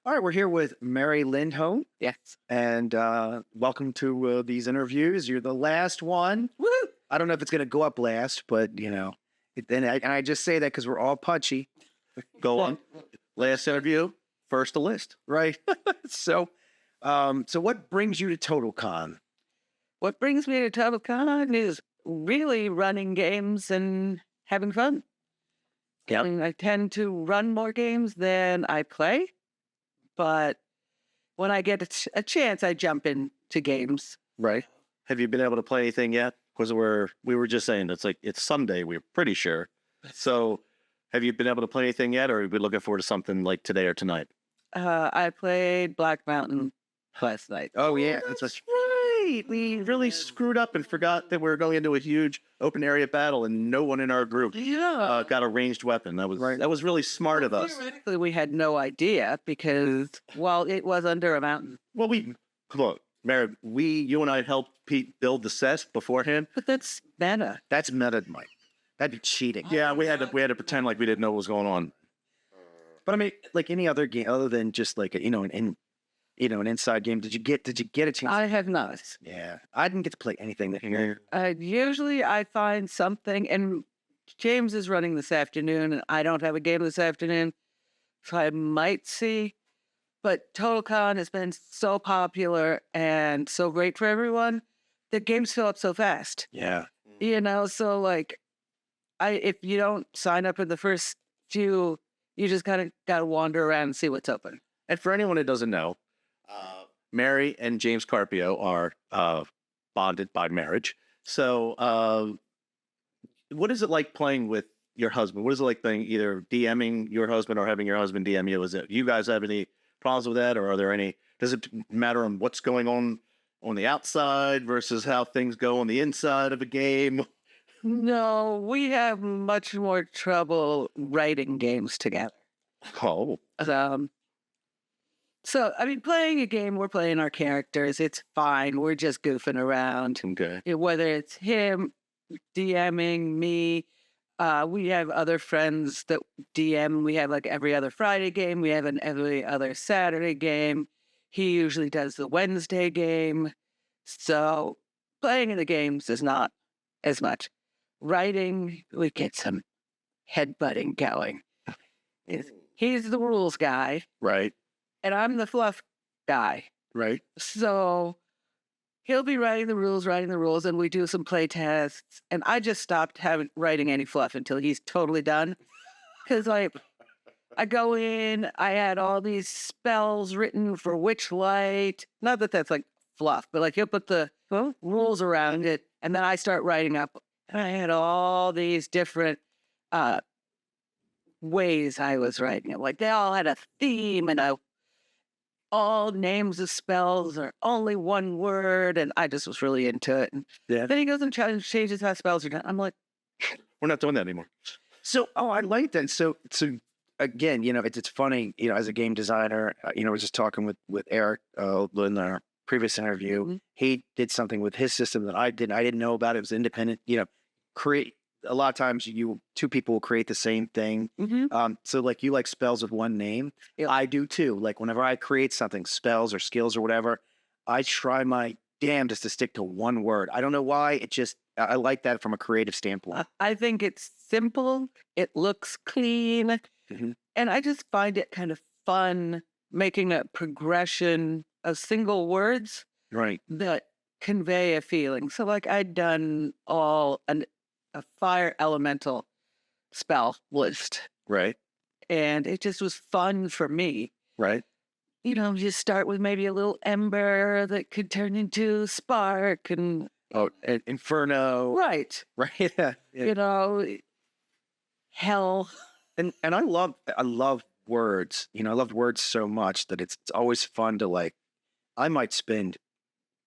All right, we're here with Mary Lindholm, Yes. and welcome to these interviews. You're the last one. Woo! I don't know if it's going to go up last, but and I just say that because we're all punchy. Go on. Last interview, first to list. Right? So, so what brings you to TotalCon? What brings me to TotalCon is really running games and having fun. Yep. I tend to run more games than I play, but when I get a chance, I jump into games. Right? Have you been able to play anything yet? Because we were just saying it's Sunday. We're pretty sure. So, have you been able to play anything yet, or are we looking forward to something like today or tonight? I played Black Mountain last night. Oh yeah, That's right. We really screwed up and forgot that we were going into a huge open area battle, and no one in our group Yeah. got a ranged weapon. That was Right. that was really smart of us. Theoretically, we had no idea because, well, it was under a mountain. Well, look, Mary, you and I helped Pete build the set beforehand. But that's meta. that's meta, Mike. That'd be cheating. Yeah, we had to pretend like we didn't know what was going on. But I mean, like any other game, other than just like an inside game. Did you get a chance? I have not. Yeah, I didn't get to play anything that year. Usually I find something, and James is running this afternoon, and I don't have a game this afternoon, so I might see. But TotalCon has been so popular and so great for everyone that games fill up so fast. Yeah, So like, if you don't sign up in the first few, you just kind of got to wander around and see what's open. And for anyone who doesn't know, Mary and James Carpio are bonded by marriage. So, what is it like playing with your husband? What is it like playing either DMing your husband or having your husband DM you? Is it you guys have any problems with that, or are there any? Does it matter on what's going on the outside versus how things go on the inside of a game? No, we have much more trouble writing games together. Oh, So, I mean, playing a game, we're playing our characters. It's fine. We're just goofing around. okay. Whether it's him DMing me, we have other friends that DM. We have like every other Friday game. We have an every other Saturday game. He usually does the Wednesday game. So, playing in the games is not as much. Writing, we get some headbutting going. He's the rules guy. Right, And I'm the fluff guy. right. So he'll be writing the rules, and we do some play tests. And I just stopped writing any fluff until he's totally done. Because I go in, I had all these spells written for Witchlight. Not that that's like fluff, but like he'll put the rules around it, and then I start writing up. And I had all these different ways I was writing it. Like they all had a theme, and all names of spells are only one word, and I just was really into it. And Yeah. then he goes and changes how spells are done. I'm like, We're not doing that anymore. So, I like that. So again, it's funny, as a game designer, I was just talking with Eric in our previous interview. Mhm. He did something with his system that I didn't know about. It was independent. Create a lot of times two people will create the same thing. So like you like spells with one name. Yep. I do too. Like whenever I create something, spells or skills or whatever, I try my damnedest to stick to one word. I don't know why. I like that from a creative standpoint. I think it's simple. It looks clean. Mhm. And I just find it kind of fun making a progression of single words Right. that convey a feeling. So like I'd done a fire elemental spell list, Right, and it just was fun for me. right. You start with maybe a little ember that could turn into spark and Oh, Inferno. right, Right. Yeah. hell. And I love words. I loved words so much that it's always fun to I might spend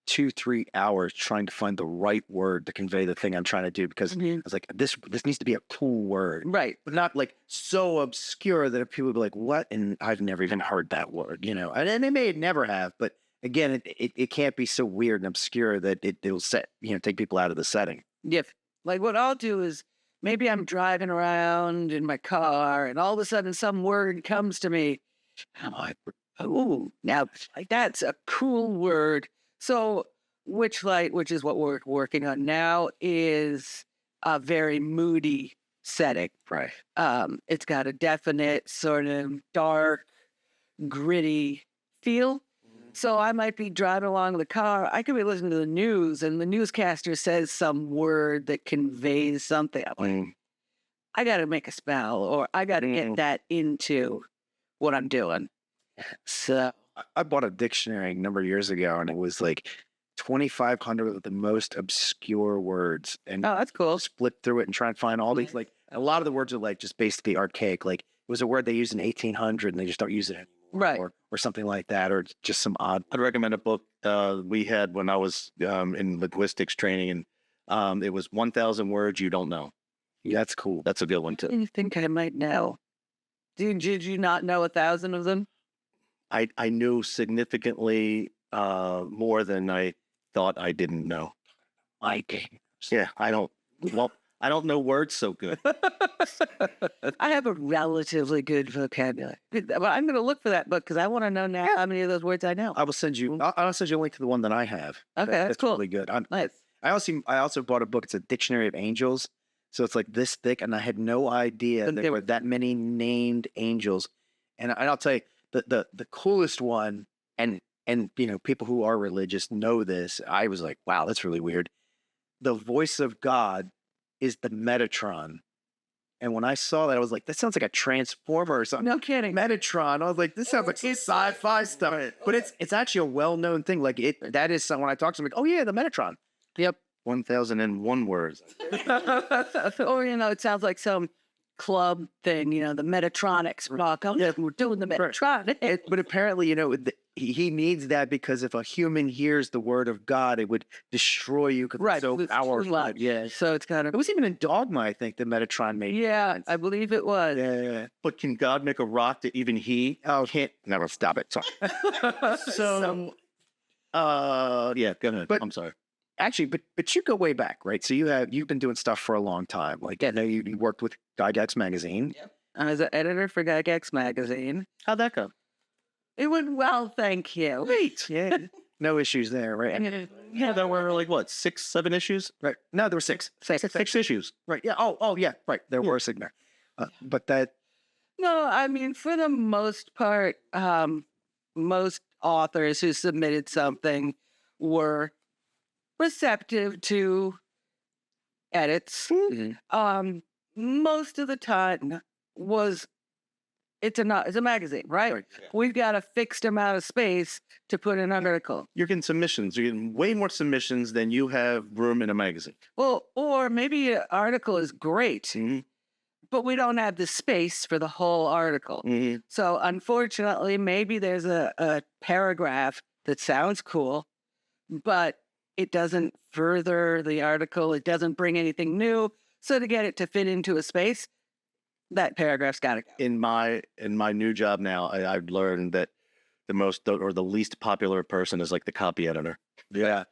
2-3 hours trying to find the right word to convey the thing I'm trying to do because I was like, this needs to be a cool word, Right. but not like so obscure that if people would be like, what? And I've never even heard that word, and they may never have, but again, it can't be so weird and obscure that it'll take people out of the setting. Yep. Like what I'll do is maybe I'm driving around in my car and all of a sudden some word comes to me. I'm like, Ooh, now that's a cool word. So Witchlight, which is what we're working on now, is a very moody setting. Right. It's got a definite sort of dark, gritty feel. So I might be driving along the car. I could be listening to the news, and the newscaster says some word that conveys something. I'm like, I got to make a spell, or I got to get that into what I'm doing. So I bought a dictionary a number of years ago, and it was like 2,500 of the most obscure words, and oh, that's cool. just flip through it and try and find all these. Like a lot of the words are like just basically archaic. Like it was a word they used in 1800, and they just don't use it anymore, Right. Or something like that, or just some odd. I'd recommend a book we had when I was in linguistics training, and it was 1,000 words you don't know. Yeah, that's cool. That's a good one too. I think I might know. Did you not know 1,000 of them? I knew significantly more than I thought I didn't know. Yeah, I don't know words so good. I have a relatively good vocabulary. But I'm going to look for that book because I want to know now how many of those words I know. I will send you. I'll send you a link to the one that I have. Okay, that's cool. Really good. Nice. I also bought a book. It's a dictionary of angels. So it's like this thick, and I had no idea there were that many named angels. And I'll tell you, the coolest one, and people who are religious know this. I was like, wow, that's really weird. The voice of God is the Metatron. And when I saw that, I was like, that sounds like a transformer or something. No kidding. Metatron. I was like, this sounds like some sci-fi stuff. But it's actually a well-known thing. Like that is when I talk to them, like, oh yeah, the Metatron. Yep. 1,001 words. Or, it sounds like some club thing, the Metatronics rock. Oh, yeah, we're doing the Metatronics. But apparently, he needs that because if a human hears the word of God, it would destroy you because it's so powerful. Yeah, so it's kind of... It was even in Dogma, I think, the Metatron made. Yeah, I believe it was. Yeah. But can God make a rock that even he can't? Never stop it. Sorry. Yeah, go ahead. But- I'm sorry. Actually, but you go way back, right? So you've been doing stuff for a long time. Like I know you worked with Gygax Magazine. Yep. I was an editor for Gygax Magazine. How'd that go? It went well, thank you. Great. Yeah. No issues there, right? Yeah, there were like what, 6, 7 issues? Right. No, there were six. Six issues. Right. Yeah. Oh, yeah. Right. There were 6 there. But that. No, I mean, for the most part, most authors who submitted something were receptive to edits. Most of the time it's a magazine, right? We've got a fixed amount of space to put in an article. You're getting submissions. You're getting way more submissions than you have room in a magazine. Well, or maybe an article is great, Mm-hmm. but we don't have the space for the whole article. Mm-hmm. So unfortunately, maybe there's a paragraph that sounds cool, but it doesn't further the article. It doesn't bring anything new. So to get it to fit into a space, that paragraph's got to go. In my new job now, I've learned that the least popular person is like the copy editor. Yeah.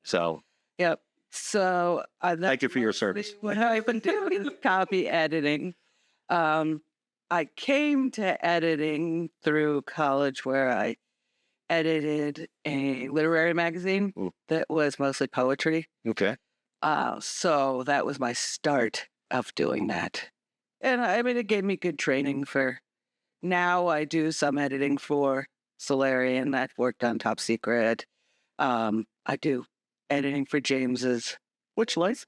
So. Yep. So Thank you for your service. What I've been doing is copy editing. I came to editing through college where I edited a literary magazine that was mostly poetry. Okay. So that was my start of doing that. And I mean, it gave me good training for now. I do some editing for Solarian. I've worked on Top Secret. I do editing for James's Witchlight.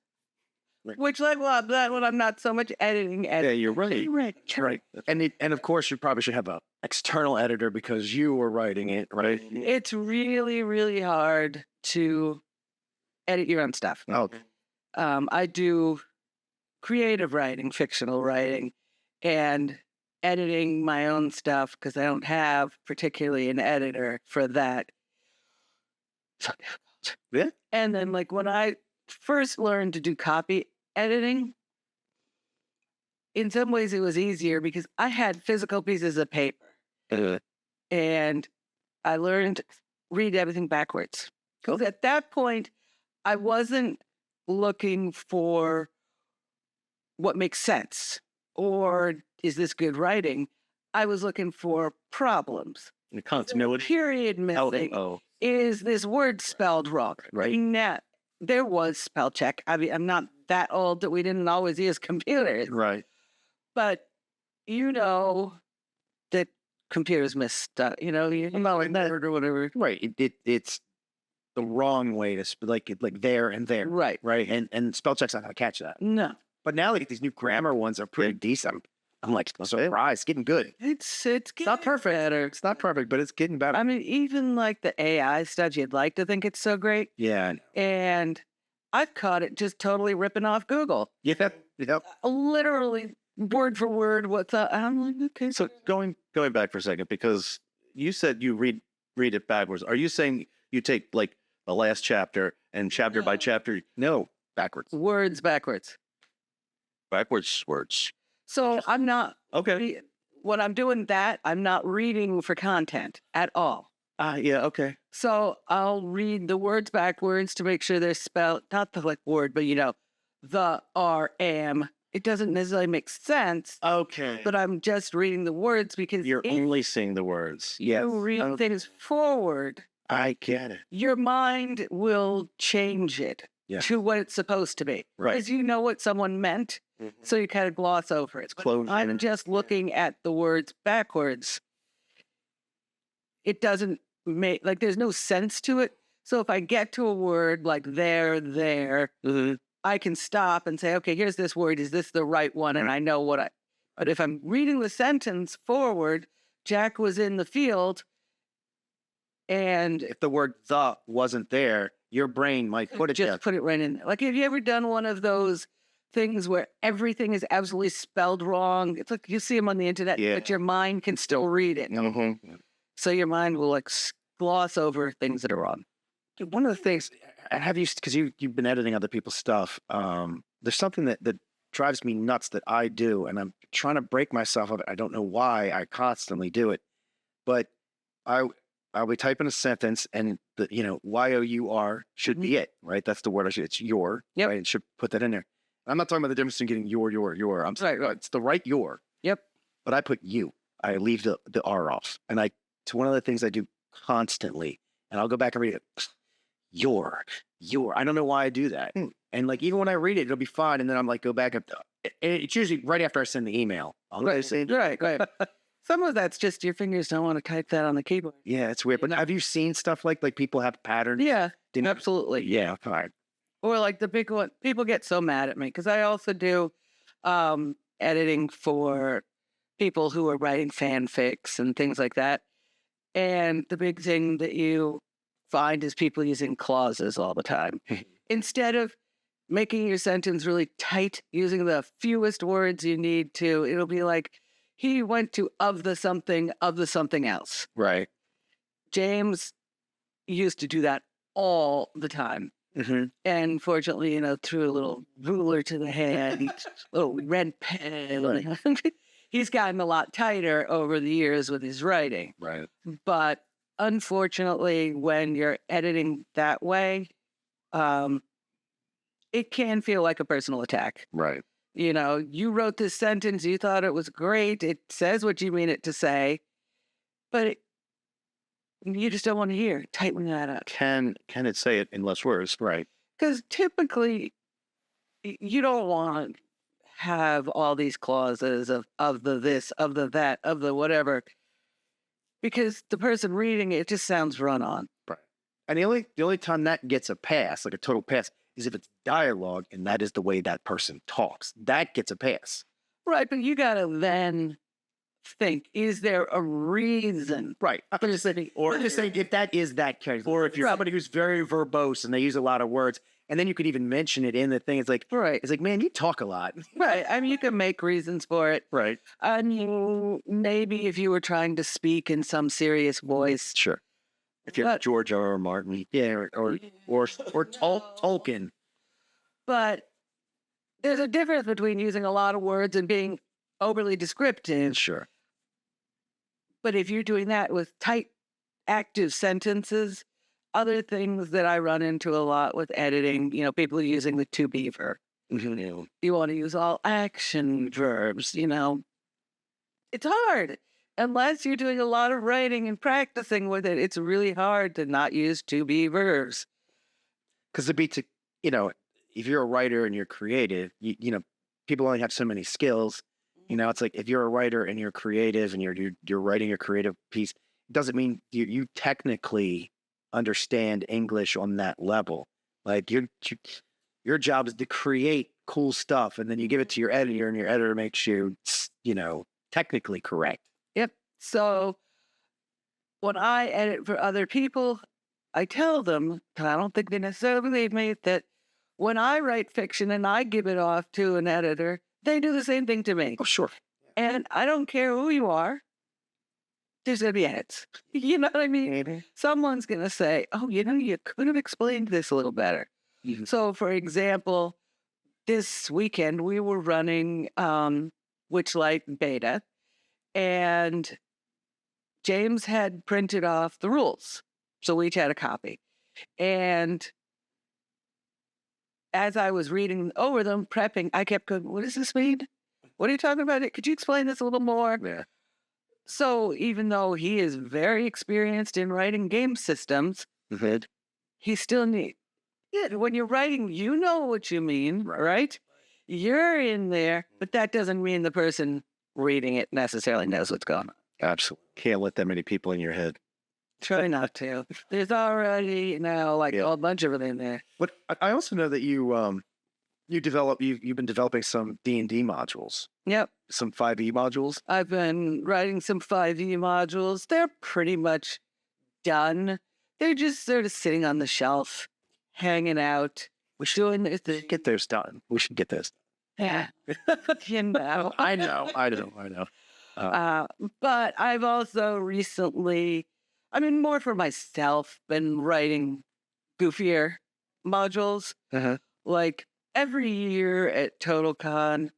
Witchlight, well, that one I'm not so much editing. Yeah, you're right. Right. And of course, you probably should have an external editor because you were writing it, right? It's really, really hard to edit your own stuff. Oh. I do creative writing, fictional writing, and editing my own stuff because I don't have particularly an editor for that. So difficult. Yeah. And then, like, when I first learned to do copy editing, in some ways it was easier because I had physical pieces of paper. And I learned to read everything backwards. Because at that point, I wasn't looking for what makes sense or is this good writing. I was looking for problems. The continuity. Period missing. Oh, Is this word spelled wrong? right. Now, there was spell check. I mean, I'm not that old that we didn't always use computers, Right. but you know that computers miss stuff. You know, or whatever. Right. It's the wrong way to like there and there. Right. Right. And spell check's not gonna catch that. No, But now like these new grammar ones are pretty decent. I'm like surprised, it's getting good. it's not perfect. better. It's not perfect, but it's getting better. I mean, even like the AI stuff, you'd like to think it's so great, Yeah. and I've caught it just totally ripping off Google. Yep. Literally word for word. What's up? I'm like, okay. So going back for a second, because you said you read it backwards. Are you saying you take like the last chapter and chapter by chapter No, backwards. Words backwards. backwards words? So I'm not. Okay. When I'm doing that, I'm not reading for content at all. Yeah. Okay. So I'll read the words backwards to make sure they're spelled, not the like word, but the am. It doesn't necessarily make sense, Okay. but I'm just reading the words because You're if only seeing the words. Yes. you read things forward, I get it. your mind will change it Yeah. to what it's supposed to be. Right. Because you know what someone meant, so you kind of gloss over it. But Closure. I'm just looking at the words backwards. It doesn't make, like, there's no sense to it. So if I get to a word like there, Mhm. I can stop and say, okay, here's this word. Is this the right one? And I know but if I'm reading the sentence forward, Jack was in the field and If the word the wasn't there, your brain might put it just there. put it right in there. Like, have you ever done one of those things where everything is absolutely spelled wrong? It's like you see them on the internet, Yeah. but your mind can still read it. Mhm. So your mind will like gloss over things that are wrong. One of the things, have you, because you've been editing other people's stuff, there's something that drives me nuts that I do, and I'm trying to break myself of it. I don't know why I constantly do it, but I'll be typing a sentence, and the YOUR should be it, right? That's the word I should. It's your, Yep. right? It should put that in there. I'm not talking about the difference between getting your. I'm saying Right. it's the right your. Yep. But I put you. I leave the R off, and it's one of the things I do constantly, and I'll go back and read it. Your. I don't know why I do that. And like, even when I read it, it'll be fine. And then I'm like, go back up. It's usually right after I send the email. I'll go say, Right. Some of that's just your fingers don't want to type that on the keyboard. yeah, it's weird. But have you seen stuff like people have patterns? Yeah, Didn't- absolutely. Yeah, fine. Or like the big one, people get so mad at me because I also do editing for people who are writing fanfics and things like that. And the big thing that you find is people using clauses all the time. Instead of making your sentence really tight, using the fewest words you need to, it'll be like, he went to of the something else. Right. James used to do that all the time. Mm-hmm. And fortunately, threw a little ruler to the hand, little red pen. He's gotten a lot tighter over the years with his writing. Right. But unfortunately, when you're editing that way, it can feel like a personal attack. Right. You wrote this sentence, you thought it was great. It says what you mean it to say, but you just don't want to hear. Tighten that up. Can it say it in less words? Right. Because typically, you don't want to have all these clauses of the this, of the that, of the whatever, because the person reading it just sounds run on. Right. And the only time that gets a pass, like a total pass, is if it's dialogue and that is the way that person talks. That gets a pass. Right, but you got to then think, is there a reason? Right. I'm just saying, if that is that character, or if you're somebody who's very verbose and they use a lot of words, and then you could even mention it in the thing. It's like, Right. It's like, man, you talk a lot. Right. I mean, you can make reasons for it. Right. And maybe if you were trying to speak in some serious voice. Sure. If you're But- George R. R. Martin, yeah, or Tolkien. But there's a difference between using a lot of words and being overly descriptive. Sure. But if you're doing that with tight, active sentences, other things that I run into a lot with editing, people are using the to be verb. Mm-hmm. You want to use all action verbs, It's hard unless you're doing a lot of writing and practicing with it, it's really hard to not use to be verbs. Because you know, if you're a writer and you're creative, you know, people only have so many skills. You know, it's like if you're a writer and you're creative and you're writing a creative piece, it doesn't mean you technically understand English on that level. Like your job is to create cool stuff, and then you give it to your editor, and your editor makes you, you know, technically correct. Yep. So when I edit for other people, I tell them, 'cause I don't think they necessarily believe me, that when I write fiction and I give it off to an editor, they do the same thing to me. Oh, sure. And I don't care who you are, there's going to be edits. You know what I mean? Someone's going to say, oh, you know, you could have explained this a little better. Mhm. So, for example, this weekend we were running Witchlight beta, and James had printed off the rules. So we each had a copy. And as I was reading over them, prepping, I kept going, what does this mean? What are you talking about? Could you explain this a little more? Yeah. So even though he is very experienced in writing game systems, Mhm. he still needs, yeah, when you're writing, you know what you mean, right? You're in there, but that doesn't mean the person reading it necessarily knows what's going on. Absolutely. Can't let that many people in your head. Try not to. There's already now like Yeah. a bunch of it in there. But I also know that you've been developing some D&D modules, Yep. some 5e modules. I've been writing some 5e modules. They're pretty much done. They're just sort of sitting on the shelf, hanging out. We should Doing their thing. get those done. We should get those. Yeah. You know. I know. But I've also recently, I mean, more for myself, been writing goofier modules. Uh-huh. Like every year at TotalCon,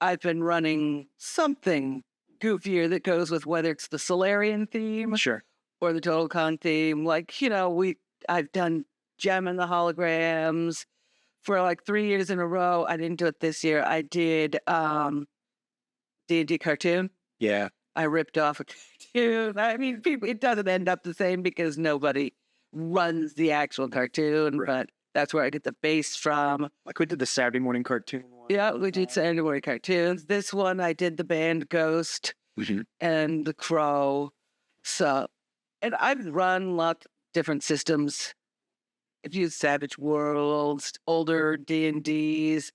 I've been running something goofier that goes with whether it's the Solarian theme Sure. or the TotalCon theme. Like, you know, I've done Gem and the Holograms for like 3 years in a row. I didn't do it this year. I did D&D cartoon. Yeah. I ripped off a cartoon. I mean, it doesn't end up the same because nobody runs the actual cartoon, Right. but that's where I get the base from. Like we did the Saturday morning cartoon one. Yeah, we did Saturday morning cartoons. This one, I did the band Ghost Mhm. and the Crow. So, and I've run lots of different systems. I've used Savage Worlds, older D&Ds.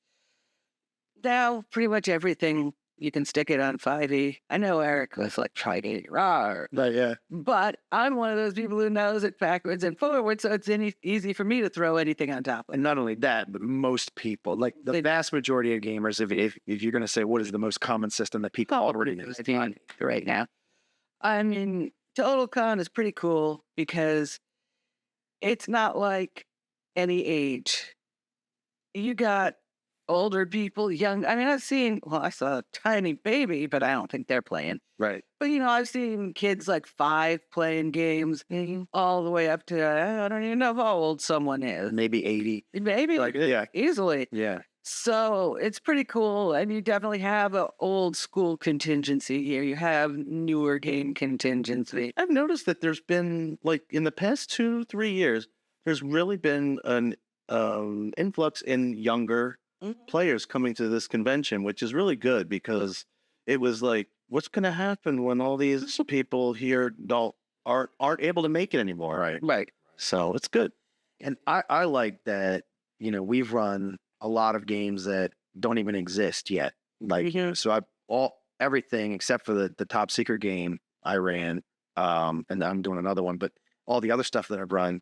Now, pretty much everything, you can stick it on 5e. I know Eric was like, try to rawr. But yeah. But I'm one of those people who knows it backwards and forwards, so it's easy for me to throw anything on top of it. And not only that, but most people, like the They- vast majority of gamers, if you're going to say what is the most common system that people already use, Right now. I mean, TotalCon is pretty cool because it's not like any age. You got older people, young. I mean, I saw a tiny baby, but I don't think they're playing. right? But, you know, I've seen kids like 5 playing games all the way up to, I don't even know how old someone is. Maybe 80. Maybe Like yeah, easily. yeah. So it's pretty cool. And you definitely have an old school contingency here. You have newer game contingency. I've noticed that there's been, like, in the past 2-3 years, there's really been an influx in younger players coming to this convention, which is really good because it was like, what's going to happen when all these people here aren't able to make it anymore? Right. Right. So it's good. And I like that, you know, we've run a lot of games that don't even exist yet. Like, so everything except for the top secret game I ran, and I'm doing another one, but all the other stuff that I've run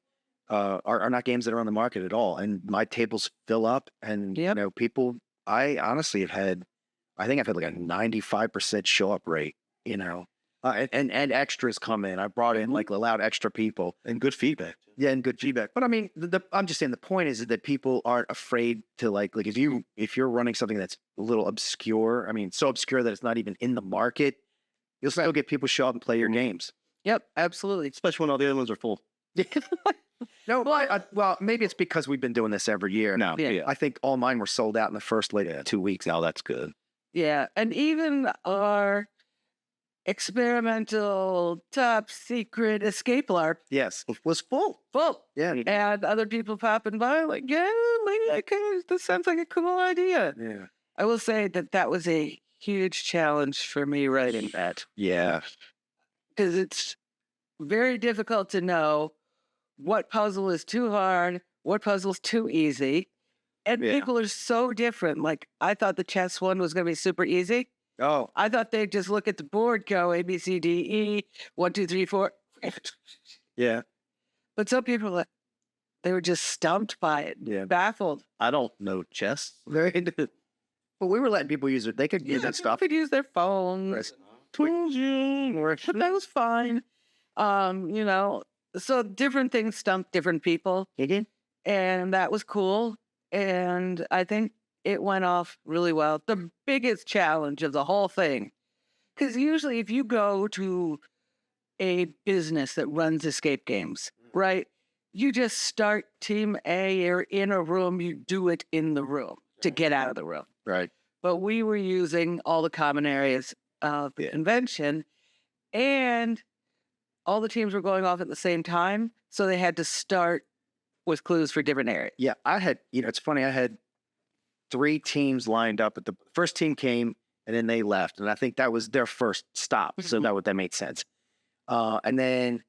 are not games that are on the market at all. And my tables fill up, and you know, people, I honestly I think I've had like a 95% show up rate, you know, and extras come in. I brought in like allowed extra people And good feedback. Yeah, and good feedback. But I mean, I'm just saying the point is that people aren't afraid to like if you're running something that's a little obscure. I mean, so obscure that it's not even in the market, you'll still get people show up and play your games. Yep, absolutely. Especially when all the other ones are full. No, well, maybe it's because we've been doing this every year. No, Yeah. yeah. I think all mine were sold out in the first 2 weeks. Now that's good. Yeah. And even our experimental, top secret escape LARP. Yes, it was full. Full. Yeah, And other people popping by like, yeah, maybe this sounds like a cool idea. yeah, I will say that was a huge challenge for me writing that, yeah. because it's very difficult to know what puzzle is too hard, what puzzle is too easy. And Yeah. people are so different. Like, I thought the chess one was going to be super easy. Oh, I thought they'd just look at the board, go A, B, C, D, E, 1, 2, 3, 4. yeah, But some people, they were just stumped by it, yeah. baffled. I don't know chess. Very into. But we were letting people use it. They could use that stuff. Could use their phones. But that was fine. You know, so different things stumped different people. And that was cool. And I think it went off really well. The biggest challenge of the whole thing, because usually if you go to a business that runs escape games, right, you just start team A, you're in a room, you do it in the room to get out of the room. Right. But we were using all the common areas of the convention, and all the teams were going off at the same time. So they had to start with clues for different areas. Yeah, I had. It's funny. I had 3 teams lined up. At the first team came, and then they left, and I think that was their first stop. So that made sense. And then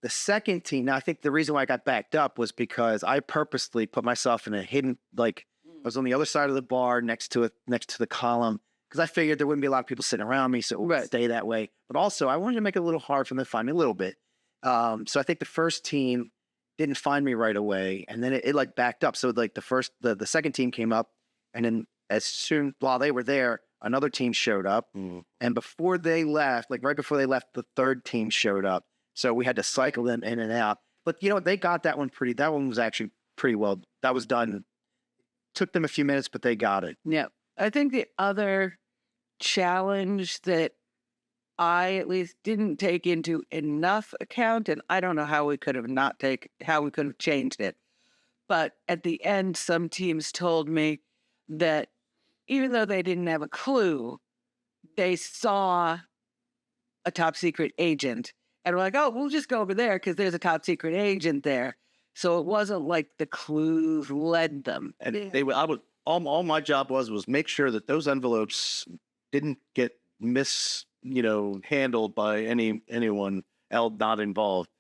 the second team. Now I think the reason why I got backed up was because I purposely put myself in a hidden, like I was on the other side of the bar next to the column, because I figured there wouldn't be a lot of people sitting around me, so it would stay that way. But also, I wanted to make it a little hard for them to find me a little bit. So I think the first team didn't find me right away, and then it like backed up. So like the second team came up, and then as soon while they were there, another team showed up, and before they left, like right before they left, the third team showed up. So we had to cycle them in and out. But they got that one that one was actually pretty well. That was done. Took them a few minutes, but they got it. Yeah. I think the other challenge that I at least didn't take into enough account, and I don't know how we could have changed it. But at the end, some teams told me that even though they didn't have a clue, they saw a top secret agent and were like, oh, we'll just go over there because there's a top secret agent there. So it wasn't like the clues led them. And all my job was make sure that those envelopes didn't get handled by anyone else not involved.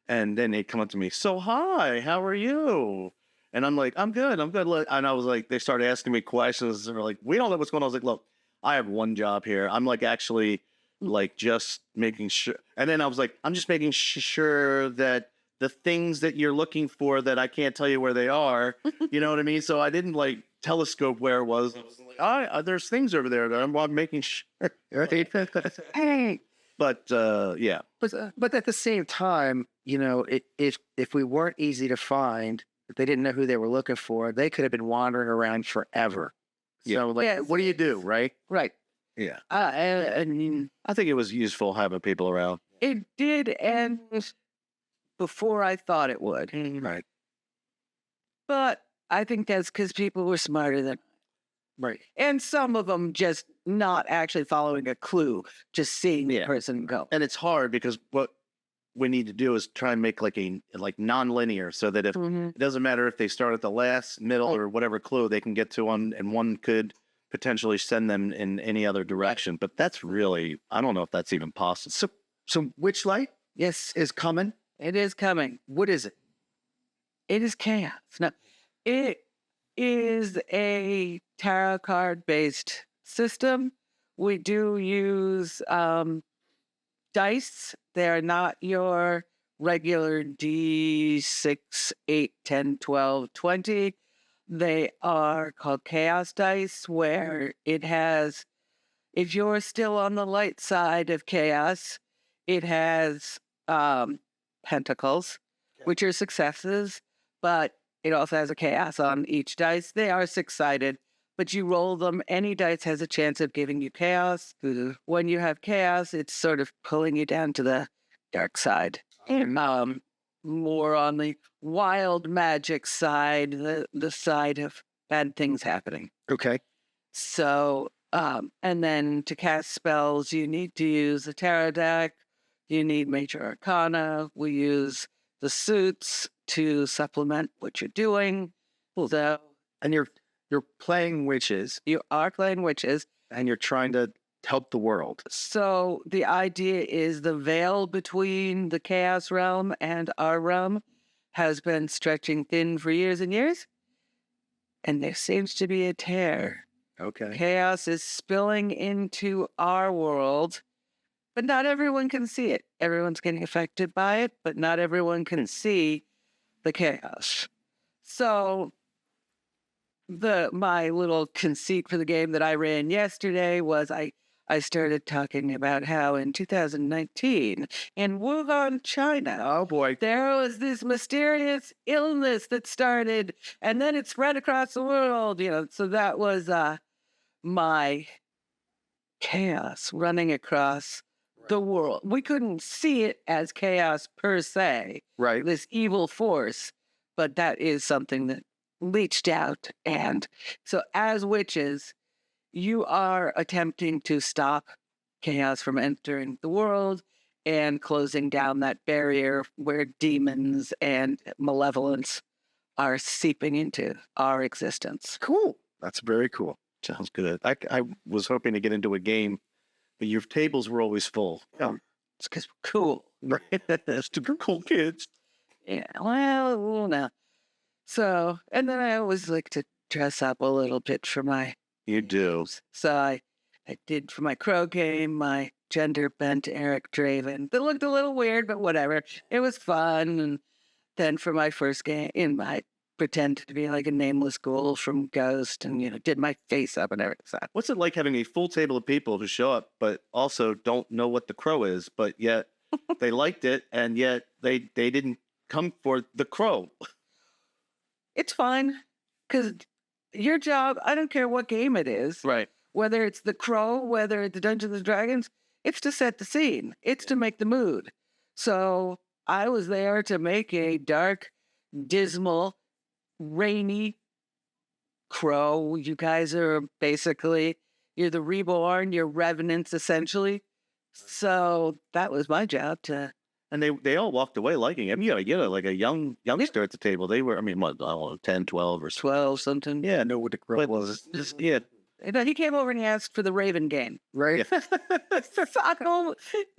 And then they'd come up to me, so hi, how are you? And I'm like, I'm good. And I was like, they started asking me questions. They were like, we don't know what's going on. I was like, look, I have one job here. I'm like actually like just making sure. And then I was like, I'm just making sure that the things that you're looking for that I can't tell you where they are, you know what I mean? So I didn't like telescope where it was. I was like, there's things over there that I'm making sure. Hey. But yeah. But at the same time, if we weren't easy to find, if they didn't know who they were looking for, they could have been wandering around forever. Yeah. So what do you do, right? Right. Yeah. And I think it was useful having people around. it did end before I thought it would. Right. But I think that's because people were smarter than. Right. And some of them just not actually following a clue, just seeing the person go. And it's hard because what we need to do is try and make like non-linear, so that if it doesn't matter if they start at the last, middle, or whatever clue they can get to one, and one could potentially send them in any other direction. But that's really, I don't know if that's even possible. So Witchlight Yes, is coming. it is coming. What is it? It is chaos. No, it is a tarot card based system. We do use dice. They're not your regular D6, 8, 10, 12, 20. They are called chaos dice, where it has, if you're still on the light side of chaos, it has pentacles, which are successes, but it also has a chaos on each dice. They are six-sided, but you roll them. Any dice has a chance of giving you chaos. When you have chaos, it's sort of pulling you down to the dark side. More on the wild magic side, the side of bad things happening. Okay. So And then to cast spells, you need to use a tarot deck. You need major arcana. We use the suits to supplement what you're doing. So And you're playing witches, you are playing witches. and you're trying to help the world. So the idea is the veil between the chaos realm and our realm has been stretching thin for years and years. And there seems to be a tear. Okay. Chaos is spilling into our world, but not everyone can see it. Everyone's getting affected by it, but not everyone can see the chaos. So my little conceit for the game that I ran yesterday was I started talking about how in 2019 in Wuhan, China, Oh boy. there was this mysterious illness that started and then it spread across the world, So that was my chaos running across the world. We couldn't see it as chaos per se, Right. this evil force, but that is something that leached out. And so as witches, you are attempting to stop chaos from entering the world and closing down that barrier where demons and malevolence are seeping into our existence. Cool. That's very cool. Sounds good. I was hoping to get into a game, but your tables were always full. Oh, It's because we're cool. Right. That's two cool kids. Yeah, well, no. So, and then I always like to dress up a little bit for my You do. games. So I did for my crow game, my gender bent Eric Draven. That looked a little weird, but whatever. It was fun. And then for my first game, I pretended to be like a nameless ghoul from Ghost and, did my face up and everything. So, What's it like having a full table of people who show up, but also don't know what the crow is, but yet they liked it, and yet they didn't come for the crow? it's fine because your job, I don't care what game it is, Right. whether it's the Crow, whether it's the Dungeons and Dragons, it's to set the scene. It's to make the mood. So I was there to make a dark, dismal, rainy crow. You guys are basically, you're the reborn, you're revenants essentially. So that was my job to. And they all walked away liking it. You know, like a youngster at the table. They were, I mean, what, I don't know, 10, 12 or so. 12 something. Yeah, I know what the crow but was. yeah. And then he came over and he asked for the Raven game. Right. So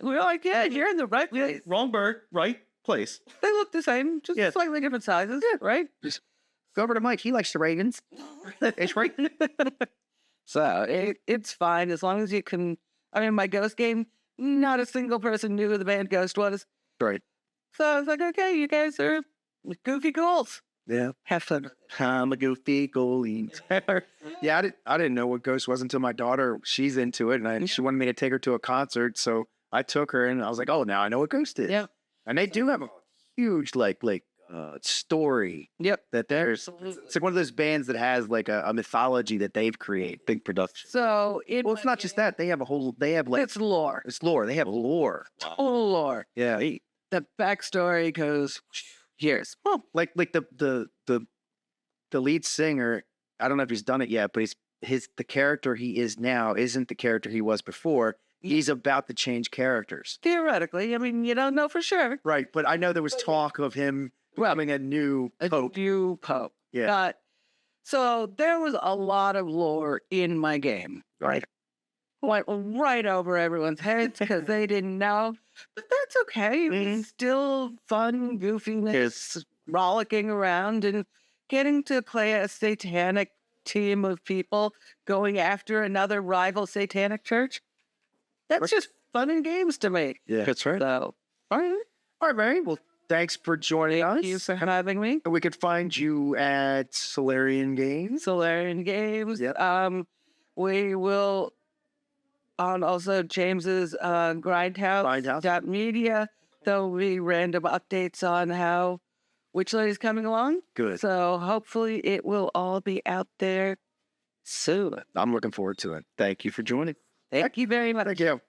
we're like, yeah, you're in the right place. Wrong bird, right place. They look the same, just Yeah. slightly different sizes, right? Go over to Mike. He likes the Ravens. It's right. So it's fine as long as you can. I mean, my Ghost game, not a single person knew who the band Ghost was. Right. So I was like, okay, you guys are goofy ghouls. Yeah. Have fun. I'm a goofy goalie. Yeah, I didn't know what Ghost was until my daughter, she's into it, and she wanted me to take her to a concert, so I took her, and I was like, oh, now I know what Ghost is. Yep. And they do have a huge, story Yep. that there's. It's like one of those bands that has, like, a mythology that they've created. Big production. So Well, it's not just that. They have it's lore. it's lore. They have lore. Total lore. Yeah. The backstory goes years. Well, like the lead singer, I don't know if he's done it yet, but the character he is now isn't the character he was before. He's about to change characters. Theoretically, I mean, you don't know for sure. Right, but I know there was talk of him becoming a new pope. New pope. Yeah. So there was a lot of lore in my game. Right. Went right over everyone's heads because they didn't know. But that's okay. It was still fun, goofiness, rollicking around and getting to play a satanic team of people going after another rival satanic church. That's just fun and games to me. Yeah. That's right. So, all right. All right, Mary. Well, thanks for joining us. Thank you for having me. We could find you at Solarian Games. Solarian Games. Yep. We will on also James's Grindhouse.media. There'll be random updates on how Witchlight is coming along. Good. So hopefully it will all be out there soon. I'm looking forward to it. Thank you for joining. Thank you very much. Thank you.